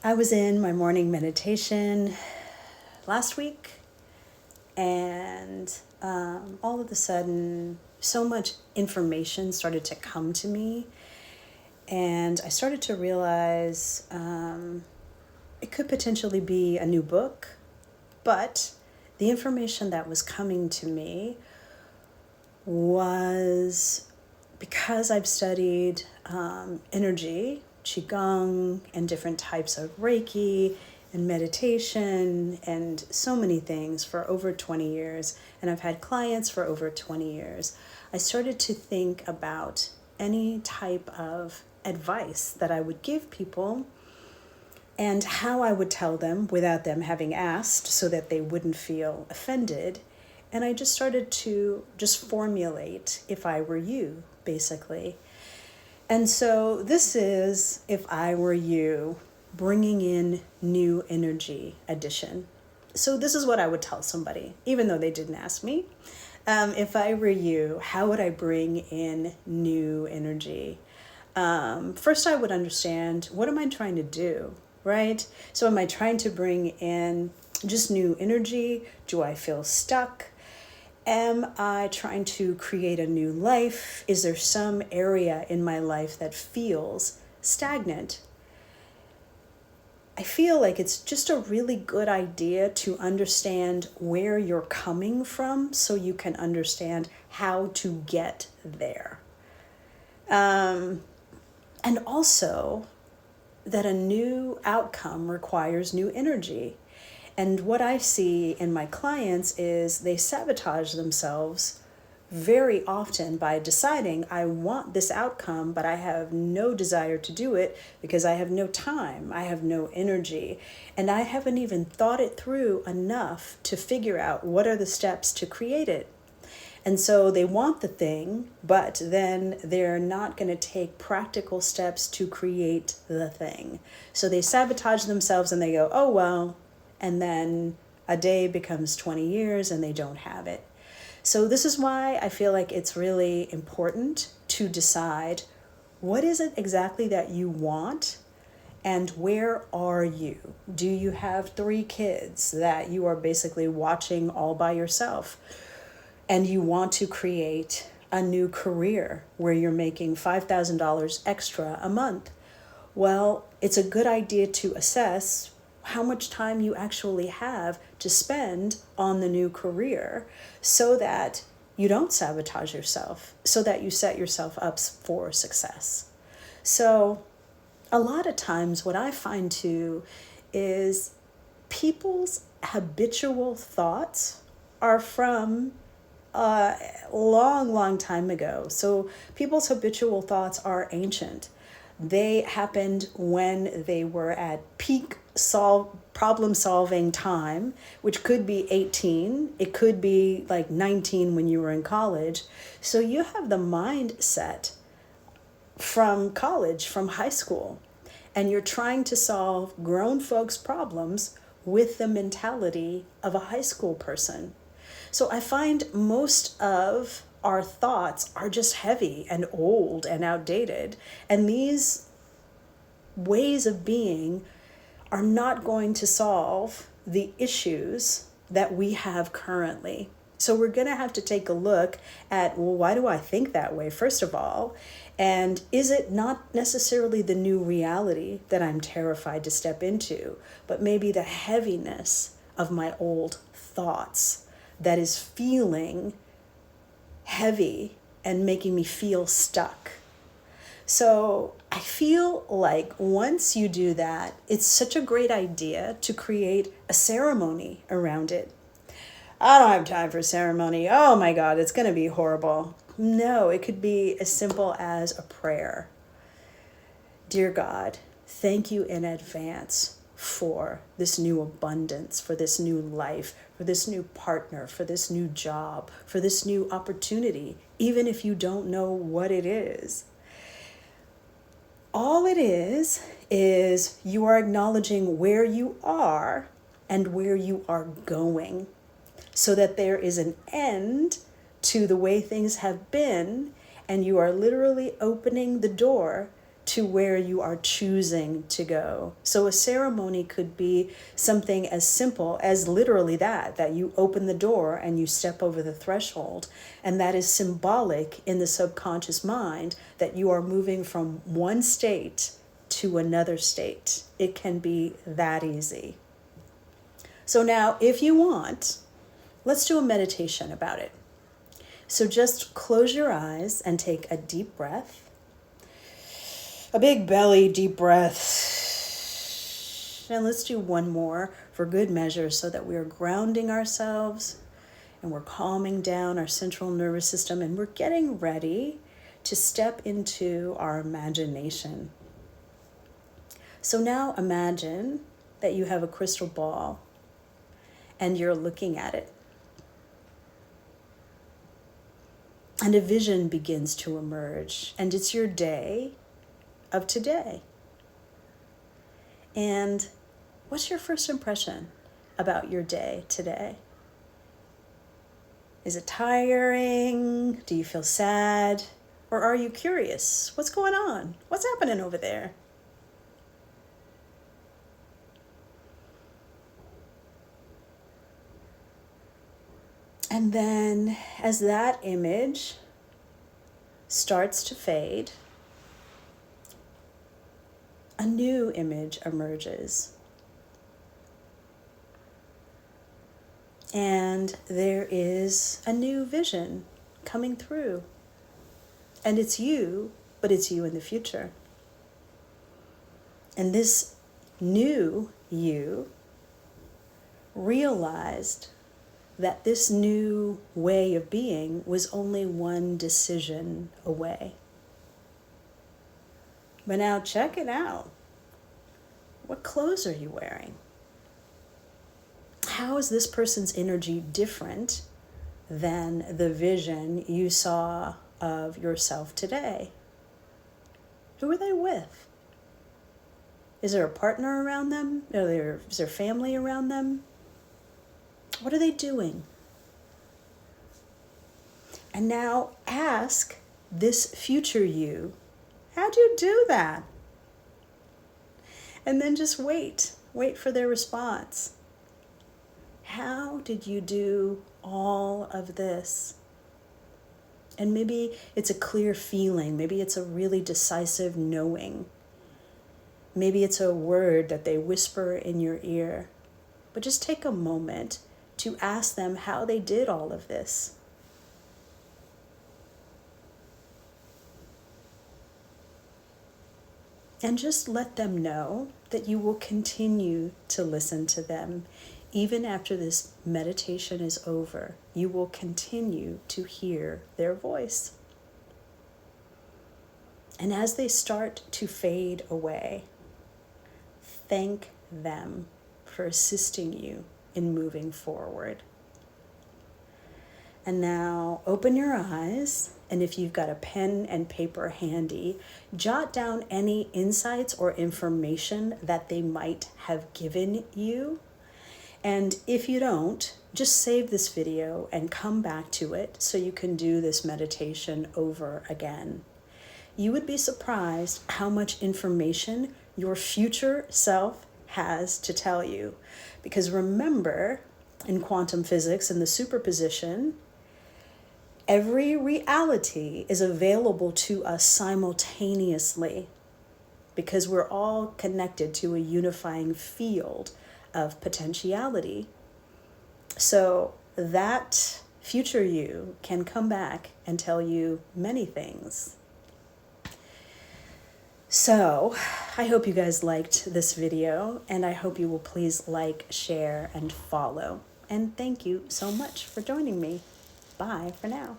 I was in my morning meditation last week, and all of a sudden, so much information started to come to me, and I started to realize it could potentially be a new book, but the information that was coming to me was because I've studied energy, Qigong, and different types of Reiki and meditation and so many things for over 20 years. And I've had clients for over 20 years. I started to think about any type of advice that I would give people and how I would tell them without them having asked so that they wouldn't feel offended. And I just started to just formulate if I were you, basically. And so this is If I Were You, bringing in new energy edition. So this is what I would tell somebody, even though they didn't ask me. If I were you, how would I bring in new energy? First, I would understand, what am I trying to do, right? So am I trying to bring in just new energy? Do I feel stuck? Am I trying to create a new life? Is there some area in my life that feels stagnant? I feel like it's just a really good idea to understand where you're coming from so you can understand how to get there. And also that a new outcome requires new energy. And what I see in my clients is they sabotage themselves very often by deciding, I want this outcome, but I have no desire to do it because I have no time, I have no energy, and I haven't even thought it through enough to figure out what are the steps to create it. And so they want the thing, but then they're not going to take practical steps to create the thing. So they sabotage themselves and they go, oh, well, and then a day becomes 20 years and they don't have it. So this is why I feel like it's really important to decide, what is it exactly that you want and where are you? Do you have 3 kids that you are basically watching all by yourself and you want to create a new career where you're making $5,000 extra a month? Well, it's a good idea to assess how much time you actually have to spend on the new career so that you don't sabotage yourself, so that you set yourself up for success. So a lot of times what I find too is people's habitual thoughts are from a long time ago. So people's habitual thoughts are ancient. They happened when they were at peak problem solving time, which could be 18. It could be like 19 when you were in college. So you have the mindset from college, from high school, and you're trying to solve grown folks' problems with the mentality of a high school person. So I find most of our thoughts are just heavy and old and outdated. And these ways of being are not going to solve the issues that we have currently. So we're going to have to take a look at, well, why do I think that way, first of all? And is it not necessarily the new reality that I'm terrified to step into, but maybe the heaviness of my old thoughts that is feeling heavy and making me feel stuck? So I feel like once you do that, it's such a great idea to create a ceremony around it. I don't have time for ceremony. Oh my God, it's going to be horrible. No, it could be as simple as a prayer. Dear God, thank you in advance for this new abundance, for this new life, for this new partner, for this new job, for this new opportunity, even if you don't know what it is. All it is you are acknowledging where you are and where you are going, so that there is an end to the way things have been, and you are literally opening the door to where you are choosing to go. So a ceremony could be something as simple as literally that you open the door and you step over the threshold. And that is symbolic in the subconscious mind that you are moving from one state to another state. It can be that easy. So now, if you want, let's do a meditation about it. So just close your eyes and take a deep breath. A big belly, deep breath. And let's do one more for good measure so that we are grounding ourselves and we're calming down our central nervous system and we're getting ready to step into our imagination. So now imagine that you have a crystal ball and you're looking at it. And a vision begins to emerge, and it's your day of today. And what's your first impression about your day today? Is it tiring? Do you feel sad? Or are you curious? What's going on? What's happening over there? And then as that image starts to fade, a new image emerges. And there is a new vision coming through. And it's you, but it's you in the future. And this new you realized that this new way of being was only one decision away. But now check it out. What clothes are you wearing? How is this person's energy different than the vision you saw of yourself today? Who are they with? Is there a partner around them? Is there family around them? What are they doing? And now ask this future you, how'd you do that? And then just wait for their response. How did you do all of this? And maybe it's a clear feeling. Maybe it's a really decisive knowing. Maybe it's a word that they whisper in your ear. But just take a moment to ask them how they did all of this. And just let them know that you will continue to listen to them. Even after this meditation is over, you will continue to hear their voice. And as they start to fade away, thank them for assisting you in moving forward. And now open your eyes, and if you've got a pen and paper handy, jot down any insights or information that they might have given you. And if you don't, just save this video and come back to it so you can do this meditation over again. You would be surprised how much information your future self has to tell you. Because remember, in quantum physics and the superposition, every reality is available to us simultaneously because we're all connected to a unifying field of potentiality. So that future you can come back and tell you many things. So I hope you guys liked this video, and I hope you will please like, share, and follow. And thank you so much for joining me. Bye for now.